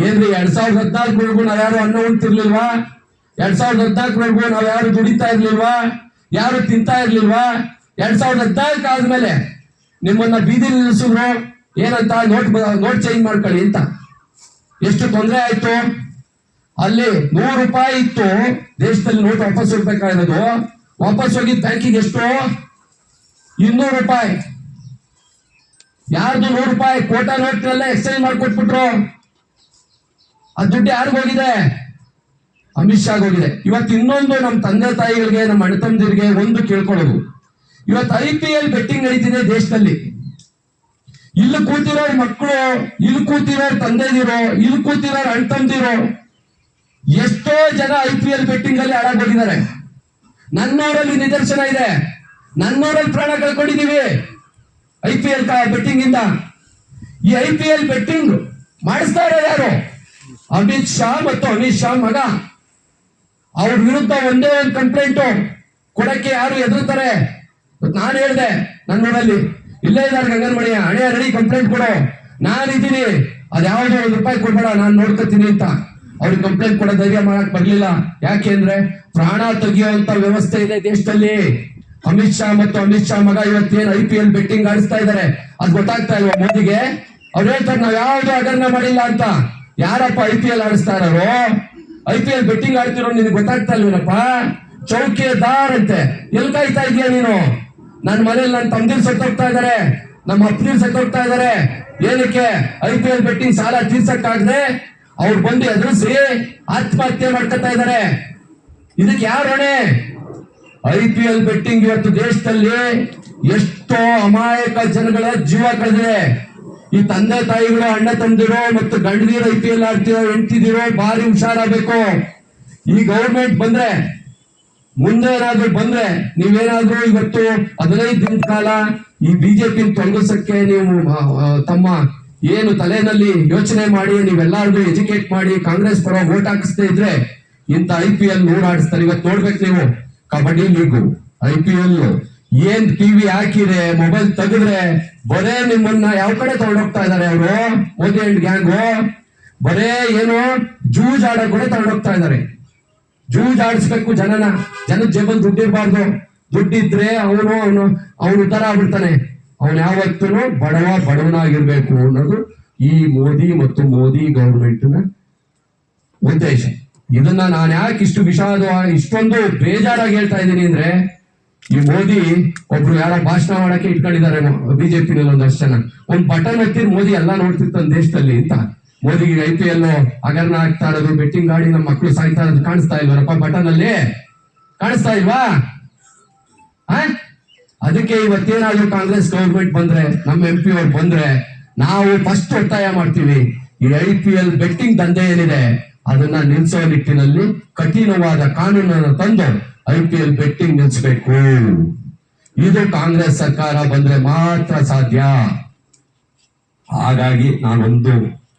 ಏನ್ರಿ 2014 ನಾವ್ ಯಾರು ಅನ್ನ ಉಣ್ತಿರ್ಲಿಲ್ವಾ? 2014 ನಾವ್ ಯಾರು ದುಡಿತಾ ಇರ್ಲಿಲ್ವಾ? ಯಾರು ತಿಂತಾ ಇರ್ಲಿಲ್ವಾ? 2014 ಆದ್ಮೇಲೆ ನಿಮ್ಮನ್ನ ಬೀದಿ ನಿಲ್ಲಿಸಿದ್ರು ಏನಂತ, ನೋಟ್ ಚೇಂಜ್ ಮಾಡ್ಕೊಳ್ಳಿ ಅಂತ. ಎಷ್ಟು ತೊಂದರೆ ಆಯ್ತು. ಅಲ್ಲಿ 100 ರೂಪಾಯಿ ಇತ್ತು ದೇಶದಲ್ಲಿ, ನೋಟ್ ವಾಪಸ್ ಹೋಗ್ಬೇಕಾಗಿರೋದು. ವಾಪಸ್ ಹೋಗಿದ್ ಬ್ಯಾಂಕಿಗೆ ಎಷ್ಟು? 200 ರೂಪಾಯಿ. ಯಾರ್ದು 100 ರೂಪಾಯಿ ಕೋಟಾ ನೋಟ್ನೆಲ್ಲ ಎಕ್ಸ್ಚೇಂಜ್ ಮಾಡ್ಕೊಟ್ಬಿಟ್ರು. ಆ ದುಡ್ಡು ಯಾರಿಗೋಗಿದೆ? ಅಮಿತ್ ಶಾಗ್ ಹೋಗಿದೆ. ಇವತ್ತು ಇನ್ನೊಂದು ನಮ್ಮ ತಂದೆ ತಾಯಿಗಳಿಗೆ, ನಮ್ಮ ಅಣ್ಣ ತಮ್ಮದಿರಿಗೆ ಒಂದು ಕೇಳ್ಕೊಳ್ಳೋದು, ಇವತ್ತು IPL ಬೆಟ್ಟಿಂಗ್ ನಡೀತಿದೆ ದೇಶದಲ್ಲಿ. ಇಲ್ಲಿ ಕೂತಿರೋರ್ ಮಕ್ಕಳು, ಇಲ್ಲಿ ಕೂತಿರೋರ್ ತಂದೆದಿರೋ, ಇಲ್ಲಿ ಕೂತಿರೋರ್ ಅಣ್ಣ ತಮ್ಮದಿರೋ, ಎಷ್ಟೋ ಜನ IPL ಬೆಟ್ಟಿಂಗ್ ಅಲ್ಲಿ ಹಾಳಾಗೋಗಿದ್ದಾರೆ. ನನ್ನೂರಲ್ಲಿ ನಿದರ್ಶನ ಇದೆ. ನನ್ನೂರಲ್ಲಿ ಪ್ರಾಣ ಕಳ್ಕೊಂಡಿದೀವಿ IPL ಬೆಟ್ಟಿಂಗ್ ಇಂದ. ಈ IPL ಬೆಟ್ಟಿಂಗ್ ಮಾಡಿಸ್ತಾ ಇರೋದು ಯಾರು? ಅಮಿತ್ ಶಾ ಮತ್ತು ಅಮಿತ್ ಶಾ ಮಗ. ಅವ್ರ ವಿರುದ್ಧ ಒಂದೇ ಒಂದು ಕಂಪ್ಲೇಂಟ್ ಕೊಡಕ್ಕೆ ಯಾರು ಹೆದರ್ತಾರೆ? ನಾನು ಹೇಳ್ದೆ ನನ್ನೂರಲ್ಲಿ, ಇಲ್ಲೇ ಇದ್ದಾರೆ ಗಂಗನಮಣಿ, ಹಣೆ ರೆಡಿ ಕಂಪ್ಲೇಂಟ್ ಕೊಡು, ನಾನಿದ್ದೀನಿ, ಅದ್ಯಾವುದೋ ₹1 ಕೊಡ್ಬೇಡ, ನಾನು ನೋಡ್ಕೊತೀನಿ ಅಂತ. ಅವ್ರಿಗೆ ಕಂಪ್ಲೇಂಟ್ ಕೊಡೋ ಧೈರ್ಯ ಮಾಡಕ್ ಬರ್ಲಿಲ್ಲ. ಯಾಕೆ ಅಂದ್ರೆ ಪ್ರಾಣ ತೆಗಿಯುವಂತ ವ್ಯವಸ್ಥೆ ಇದೆ ದೇಶದಲ್ಲಿ. ಅಮಿತ್ ಶಾ ಮತ್ತು ಅಮಿತ್ ಶಾ ಮಗ ಇವತ್ತೇನು IPL ಬೆಟ್ಟಿಂಗ್ ಆಡಿಸ್ತಾ ಇದ್ದಾರೆ, ಅದ್ ಗೊತ್ತಾಗ್ತಾ ಇಲ್ವಾ ಮೋದಿಗೆ? ಅವ್ರು ಹೇಳ್ತಾರೆ ನಾವ್ ಯಾವ್ದು ಹಗರಣ ಮಾಡಿಲ್ಲ ಅಂತ. ಯಾರಪ್ಪ IPL ಆಡಿಸ್ತಾ ಇರೋರು? IPL ಬೆಟ್ಟಿಂಗ್ ಆಡ್ತಿರೋ ನಿನ್ಗೆ ಗೊತ್ತಾಗ್ತಾ ಇಲ್ವೇನಪ್ಪ? ಚೌಕಿದಾರ್ ಅಂತೆ. ಎಲ್ಲಿ ಕಾಯ್ತಾ ಇದೀಯ ನೀನು? ನನ್ನ ಮನೇಲಿ ನನ್ನ ತಮ್ಮದಿರು ಸತ್ತೋಗ್ತಾ ಇದಾರೆ, ನಮ್ಮ ಅಪ್ಪನಿರು ಸತ್ತೋಗ್ತಾ ಇದಾರೆ. ಏನಕ್ಕೆ? IPL ಬೆಟ್ಟಿಂಗ್ ಸಾಲ ತೀರ್ಸಕ್ಕಾಗದೆ ಅವ್ರು ಬಂದು ಎದುರಿಸಿ ಆತ್ಮಹತ್ಯೆ ಮಾಡ್ಕೊತಾ ಇದಾರೆ. ಇದಕ್ಕೆ ಯಾರು ಹೊಣೆ? IPL ಬೆಟ್ಟಿಂಗ್ ಇವತ್ತು ದೇಶದಲ್ಲಿ ಎಷ್ಟೋ ಅಮಾಯಕ ಜನಗಳ ಜೀವ ಕಳೆದಿದೆ. ಈ ತಂದೆ ತಾಯಿಗಳು, ಅಣ್ಣ ತಮ್ಮದಿರೋ ಮತ್ತು ಗಂಡದಿರೋ IPL ಆಡ್ತಿರೋ ಹೆಂಡ್ತಿದಿರೋ ಭಾರಿ ಹುಷಾರಾಗಬೇಕು. ಈ ಗೌರ್ಮೆಂಟ್ ಬಂದ್ರೆ, ಮುಂದೆ ಏನಾದ್ರೂ ಬಂದ್ರೆ, ನೀವೇನಾದ್ರೂ ಇವತ್ತು 15 ದಿನದ ಕಾಲ ಈ ಬಿಜೆಪಿ ತೊಲಗಿಸಕ್ಕೆ ನೀವು ತಮ್ಮ ಏನು ತಲೆನಲ್ಲಿ ಯೋಚನೆ ಮಾಡಿ ನೀವೆಲ್ಲಾರ್ಗು ಎಜುಕೇಟ್ ಮಾಡಿ ಕಾಂಗ್ರೆಸ್ ಪರ ವೋಟ್ ಹಾಕಿಸ್ತಾ ಇದ್ರೆ ಇಂತ IPL ಆಡಿಸ್ತಾರೆ. ಇವತ್ತು ನೋಡ್ಬೇಕು ನೀವು, ಕಬಡ್ಡಿ ಲೀಗು, IPL ಏನ್ ಟಿವಿ ಹಾಕಿದೆ, ಮೊಬೈಲ್ ತೆಗೆದ್ರೆ ಬರೇ ನಿಮ್ಮನ್ನ ಯಾವ ಕಡೆ ತಗೊಂಡೋಗ್ತಾ ಇದಾರೆ ಅವರು, ಮೋದಿ ಅಂಡ್ ಗ್ಯಾಂಗು. ಬರೇ ಏನು ಜೂಜ್ ಆಡಕ್ ಕೂಡ ತಗೊಂಡೋಗ್ತಾ ಇದಾರೆ. ಜೂಜ್ ಆಡಿಸ್ಬೇಕು ಜನದ ಜೇಬಲ್ ದುಡ್ಡಿರ್ಬಾರ್ದು. ದುಡ್ಡಿದ್ರೆ ಅವನು ಉತ್ತರ ಆಗ್ಬಿಡ್ತಾನೆ. ಅವನು ಯಾವತ್ತೂ ಬಡವನಾಗಿರ್ಬೇಕು ಅನ್ನೋದು ಈ ಮೋದಿ ಮತ್ತು ಮೋದಿ ಗವರ್ಮೆಂಟ್ ನ ಉದ್ದೇಶ. ಇದನ್ನ ನಾನು ಯಾಕೆ ಇಷ್ಟೊಂದು ಬೇಜಾರಾಗಿ ಹೇಳ್ತಾ ಇದ್ದೀನಿ ಅಂದ್ರೆ, ಈ ಮೋದಿ ಒಬ್ರು ಯಾರೋ ಭಾಷಣ ಮಾಡಕ್ಕೆ ಇಟ್ಕೊಂಡಿದ್ದಾರೆ ಬಿಜೆಪಿನಲ್ಲಿ ಒಂದಷ್ಟು ಜನ. ಒಂದ್ ಬಟನ್ ಒತ್ತಿರ್ ಮೋದಿ ಎಲ್ಲಾ ನೋಡ್ತಿರ್ತಾನೆ ದೇಶದಲ್ಲಿ ಅಂತ. ಮೋದಿಗೆ IPL ಹಗರಣ ಆಗ್ತಾ ಇರೋದು, ಬೆಟ್ಟಿಂಗ್ ಆಡಿ ನಮ್ಮ ಮಕ್ಕಳು ಸಾಯ್ತಾ ಇರೋದು ಕಾಣಿಸ್ತಾ ಇಲ್ವರಪ್ಪ? ಬಟನ್ ಅಲ್ಲಿ ಕಾಣಿಸ್ತಾ ಇಲ್ವಾ? ಅದಕ್ಕೆ ಇವತ್ತೇನಾದ್ರೂ ಕಾಂಗ್ರೆಸ್ ಗವರ್ಮೆಂಟ್ ಬಂದ್ರೆ, ನಮ್ಮ MP ಅವ್ರು ಬಂದ್ರೆ, ನಾವು ಫಸ್ಟ್ ಒತ್ತಾಯ ಮಾಡ್ತೀವಿ, ಈ IPL ಬೆಟ್ಟಿಂಗ್ ದಂಧೆ ಏನಿದೆ ಅದನ್ನ ನಿಲ್ಸೋ ನಿಟ್ಟಿನಲ್ಲಿ ಕಠಿಣವಾದ ಕಾನೂನನ್ನು ತಂದು IPL ಬೆಟ್ಟಿಂಗ್ ನಿಲ್ಸಬೇಕು. ಇದು ಕಾಂಗ್ರೆಸ್ ಸರ್ಕಾರ ಬಂದ್ರೆ ಮಾತ್ರ ಸಾಧ್ಯ. ಹಾಗಾಗಿ ನಾನೊಂದು